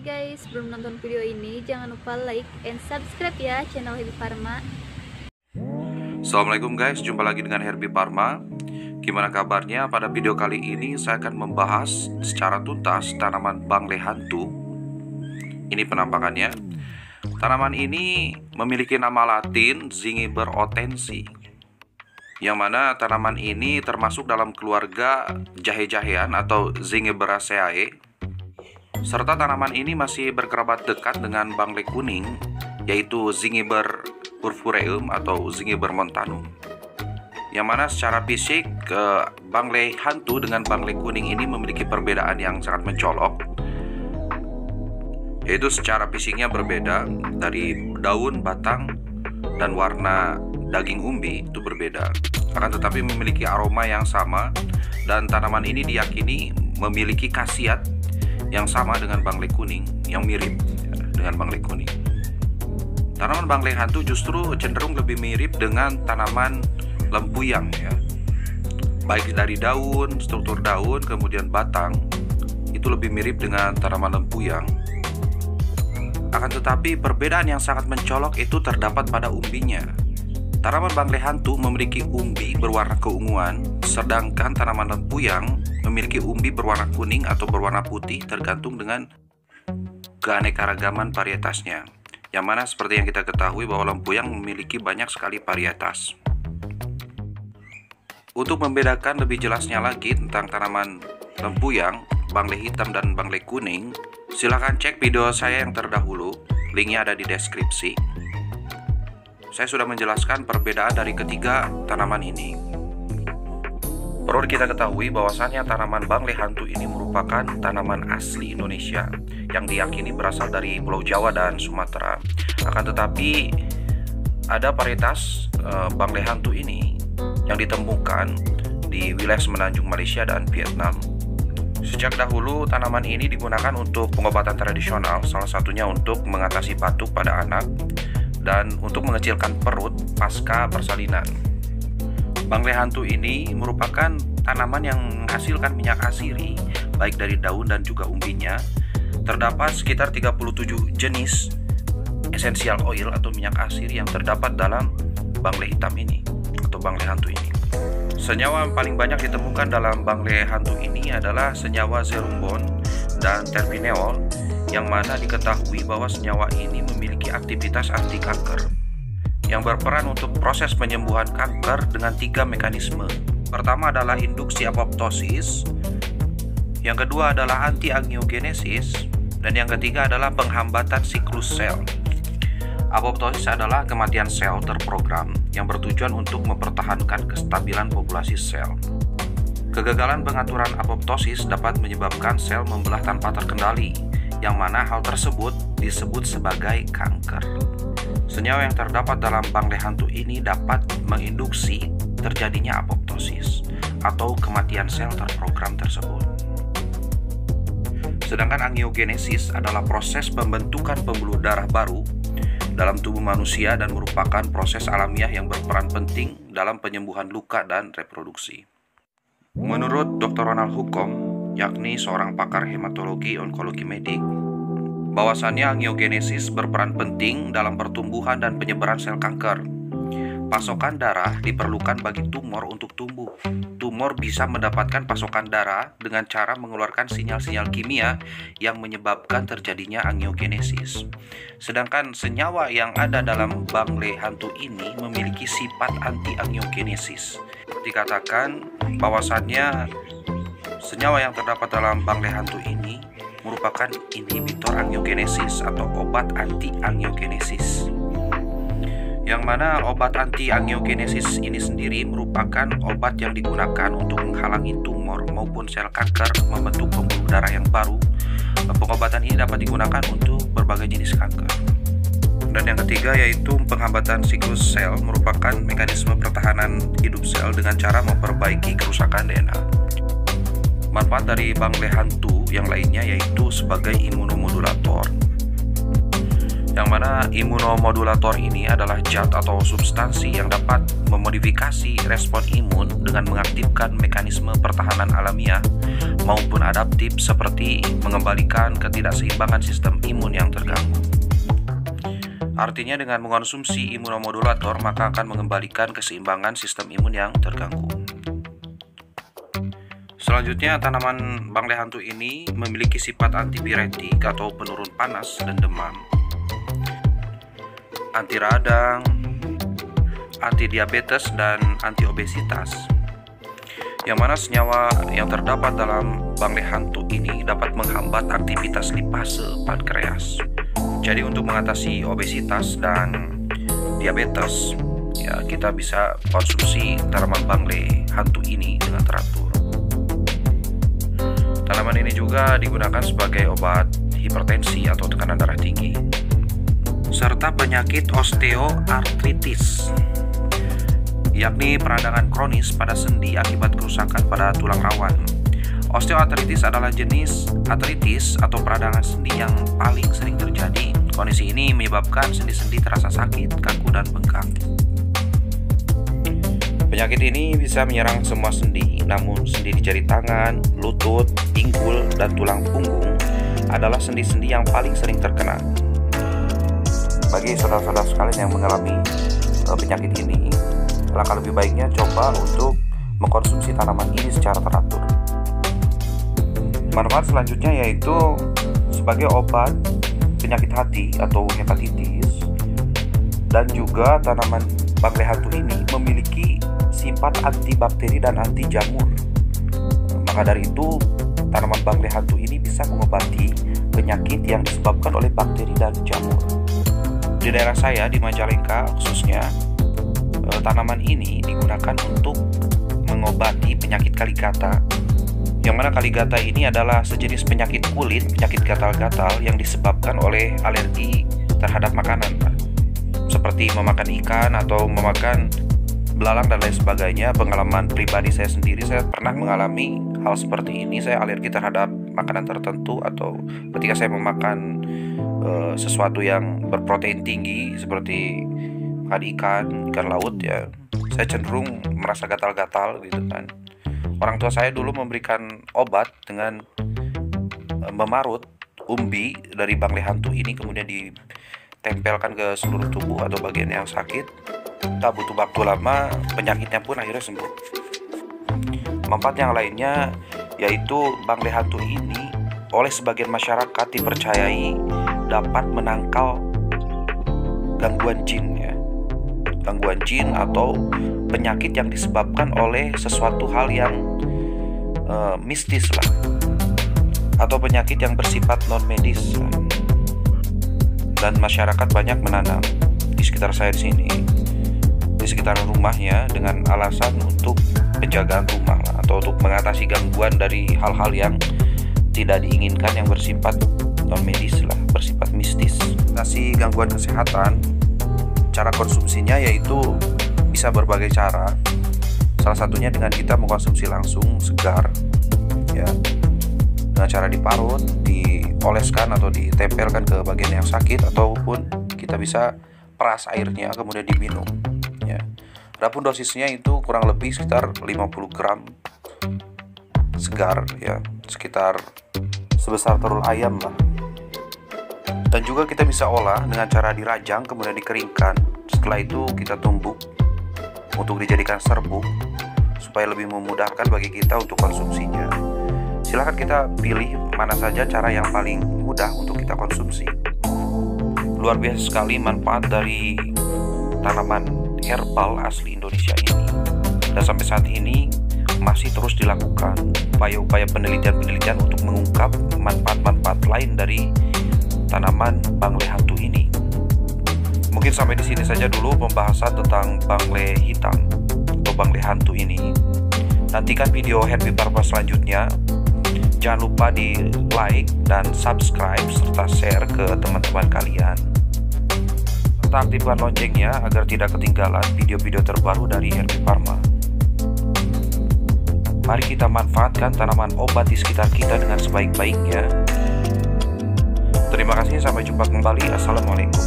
guys, sebelum nonton video ini jangan lupa like and subscribe ya channel Herbie Pharma. Assalamualaikum guys, jumpa lagi dengan Herbie Pharma. Gimana kabarnya? Pada video kali ini saya akan membahas secara tuntas tanaman bangle hantu. Ini penampakannya. Tanaman ini memiliki nama latin Zingiber otensi, yang mana tanaman ini termasuk dalam keluarga jahe-jahean atau Zingiberaceae. Serta tanaman ini masih berkerabat dekat dengan bangle kuning, yaitu Zingiber purpureum atau Zingiber montanum. Yang mana secara fisik bangle hantu dengan bangle kuning ini memiliki perbedaan yang sangat mencolok, yaitu secara fisiknya berbeda dari daun, batang, dan warna daging umbi itu berbeda. Akan tetapi memiliki aroma yang sama, dan tanaman ini diyakini memiliki khasiat yang sama dengan bangle kuning, yang mirip dengan bangle kuning. Tanaman bangle hantu justru cenderung lebih mirip dengan tanaman lempuyang ya. Baik dari daun, struktur daun, kemudian batang, itu lebih mirip dengan tanaman lempuyang. Akan tetapi perbedaan yang sangat mencolok itu terdapat pada umbinya. Tanaman bangle hantu memiliki umbi berwarna keunguan, sedangkan tanaman lempuyang memiliki umbi berwarna kuning atau berwarna putih tergantung dengan keanekaragaman varietasnya. Yang mana seperti yang kita ketahui bahwa lempuyang memiliki banyak sekali varietas. Untuk membedakan lebih jelasnya lagi tentang tanaman lempuyang, bangle hitam dan bangle kuning, silahkan cek video saya yang terdahulu, linknya ada di deskripsi. Saya sudah menjelaskan perbedaan dari ketiga tanaman ini. Perlu kita ketahui bahwasannya tanaman bangle hantu ini merupakan tanaman asli Indonesia yang diyakini berasal dari Pulau Jawa dan Sumatera. Akan tetapi ada varietas bangle hantu ini yang ditemukan di wilayah Semenanjung Malaysia dan Vietnam. Sejak dahulu tanaman ini digunakan untuk pengobatan tradisional, salah satunya untuk mengatasi batuk pada anak dan untuk mengecilkan perut pasca persalinan. Bangle hantu ini merupakan tanaman yang menghasilkan minyak asiri baik dari daun dan juga umbinya. Terdapat sekitar 37 jenis essential oil atau minyak asiri yang terdapat dalam bangle hitam ini atau bangle hantu ini. Senyawa yang paling banyak ditemukan dalam bangle hantu ini adalah senyawa zerumbon dan terpineol, yang mana diketahui bahwa senyawa ini memiliki aktivitas anti kanker yang berperan untuk proses penyembuhan kanker dengan 3 mekanisme. Pertama adalah induksi apoptosis, yang kedua adalah anti-angiogenesis, dan yang ketiga adalah penghambatan siklus sel. Apoptosis adalah kematian sel terprogram yang bertujuan untuk mempertahankan kestabilan populasi sel. Kegagalan pengaturan apoptosis dapat menyebabkan sel membelah tanpa terkendali, yang mana hal tersebut disebut sebagai kanker. Senyawa yang terdapat dalam bangle hantu ini dapat menginduksi terjadinya apoptosis atau kematian sel terprogram tersebut. Sedangkan angiogenesis adalah proses pembentukan pembuluh darah baru dalam tubuh manusia dan merupakan proses alamiah yang berperan penting dalam penyembuhan luka dan reproduksi. Menurut Dr. Ronald Hukom, yakni seorang pakar hematologi onkologi medik, bahwasannya angiogenesis berperan penting dalam pertumbuhan dan penyebaran sel kanker. Pasokan darah diperlukan bagi tumor untuk tumbuh. Tumor bisa mendapatkan pasokan darah dengan cara mengeluarkan sinyal-sinyal kimia yang menyebabkan terjadinya angiogenesis. Sedangkan senyawa yang ada dalam bangle hantu ini memiliki sifat anti-angiogenesis. Dikatakan bahwasannya senyawa yang terdapat dalam bangle hantu ini merupakan inhibitor angiogenesis atau obat anti-angiogenesis. Yang mana obat anti-angiogenesis ini sendiri merupakan obat yang digunakan untuk menghalangi tumor maupun sel kanker membentuk pembuluh darah yang baru. Pengobatan ini dapat digunakan untuk berbagai jenis kanker. Dan yang ketiga yaitu penghambatan siklus sel, merupakan mekanisme pertahanan hidup sel dengan cara memperbaiki kerusakan DNA. Manfaat dari bangle hantu yang lainnya yaitu sebagai imunomodulator, yang mana imunomodulator ini adalah zat atau substansi yang dapat memodifikasi respon imun dengan mengaktifkan mekanisme pertahanan alamiah maupun adaptif seperti mengembalikan ketidakseimbangan sistem imun yang terganggu. Artinya dengan mengonsumsi imunomodulator maka akan mengembalikan keseimbangan sistem imun yang terganggu. Selanjutnya, tanaman bangle hantu ini memiliki sifat antipiretik atau penurun panas dan demam, anti radang, anti diabetes, dan anti obesitas. Yang mana senyawa yang terdapat dalam bangle hantu ini dapat menghambat aktivitas lipase pankreas. Jadi untuk mengatasi obesitas dan diabetes, ya kita bisa konsumsi tanaman bangle hantu ini dengan teratur. Tanaman ini juga digunakan sebagai obat hipertensi atau tekanan darah tinggi, serta penyakit osteoartritis, yakni peradangan kronis pada sendi akibat kerusakan pada tulang rawan. Osteoartritis adalah jenis artritis atau peradangan sendi yang paling sering terjadi. Kondisi ini menyebabkan sendi-sendi terasa sakit, kaku, dan bengkak. Penyakit ini bisa menyerang semua sendi, namun sendi di jari tangan, lutut, pinggul, dan tulang punggung adalah sendi-sendi yang paling sering terkena. Bagi saudara-saudara sekalian yang mengalami penyakit ini, langkah lebih baiknya coba untuk mengkonsumsi tanaman ini secara teratur. Manfaat selanjutnya yaitu sebagai obat penyakit hati atau hepatitis, dan juga tanaman bangle hantu ini memiliki sifat antibakteri dan anti jamur. Maka dari itu, tanaman bangle hantu ini bisa mengobati penyakit yang disebabkan oleh bakteri dan jamur. Di daerah saya di Majalengka khususnya, tanaman ini digunakan untuk mengobati penyakit kaligata. Yang mana kaligata ini adalah sejenis penyakit kulit, penyakit gatal-gatal yang disebabkan oleh alergi terhadap makanan, seperti memakan ikan atau memakan belalang dan lain sebagainya. Pengalaman pribadi saya sendiri, saya pernah mengalami hal seperti ini. Saya alergi terhadap makanan tertentu, atau ketika saya memakan sesuatu yang berprotein tinggi seperti makan ikan laut, ya saya cenderung merasa gatal-gatal gitu kan. Orang tua saya dulu memberikan obat dengan memarut umbi dari bangle hantu ini, kemudian ditempelkan ke seluruh tubuh atau bagian yang sakit. Tak butuh waktu lama, penyakitnya pun akhirnya sembuh. Manfaat yang lainnya yaitu bangle hantu ini oleh sebagian masyarakat dipercayai dapat menangkal gangguan jin, ya. Gangguan jin atau penyakit yang disebabkan oleh sesuatu hal yang mistis lah, atau penyakit yang bersifat non medis lah. Dan masyarakat banyak menanam di sekitar saya di sini, di sekitar rumahnya, dengan alasan untuk penjagaan rumah lah, atau untuk mengatasi gangguan dari hal-hal yang tidak diinginkan yang bersifat non medis lah, bersifat mistis. Mengatasi gangguan kesehatan, cara konsumsinya yaitu bisa berbagai cara. Salah satunya dengan kita mengkonsumsi langsung segar, ya, dengan cara diparut, dioleskan atau ditempelkan ke bagian yang sakit, ataupun kita bisa peras airnya kemudian diminum, ya. Adapun dosisnya itu kurang lebih sekitar 50 gram segar, ya, sekitar sebesar telur ayam lah. Dan juga kita bisa olah dengan cara dirajang kemudian dikeringkan. Setelah itu kita tumbuk untuk dijadikan serbuk supaya lebih memudahkan bagi kita untuk konsumsinya. Silahkan kita pilih mana saja cara yang paling mudah untuk kita konsumsi. Luar biasa sekali manfaat dari tanaman herbal asli Indonesia ini. Dan sampai saat ini masih terus dilakukan upaya-upaya penelitian-penelitian untuk mengungkap manfaat-manfaat lain dari tanaman bangle hantu ini. Mungkin sampai di sini saja dulu pembahasan tentang bangle hitam atau bangle hantu ini. Nantikan video Happy Parma selanjutnya. Jangan lupa di like dan subscribe serta share ke teman-teman kalian. Serta aktifkan loncengnya agar tidak ketinggalan video-video terbaru dari Happy Parma. Mari kita manfaatkan tanaman obat di sekitar kita dengan sebaik-baiknya. Terima kasih, sampai jumpa kembali. Assalamualaikum.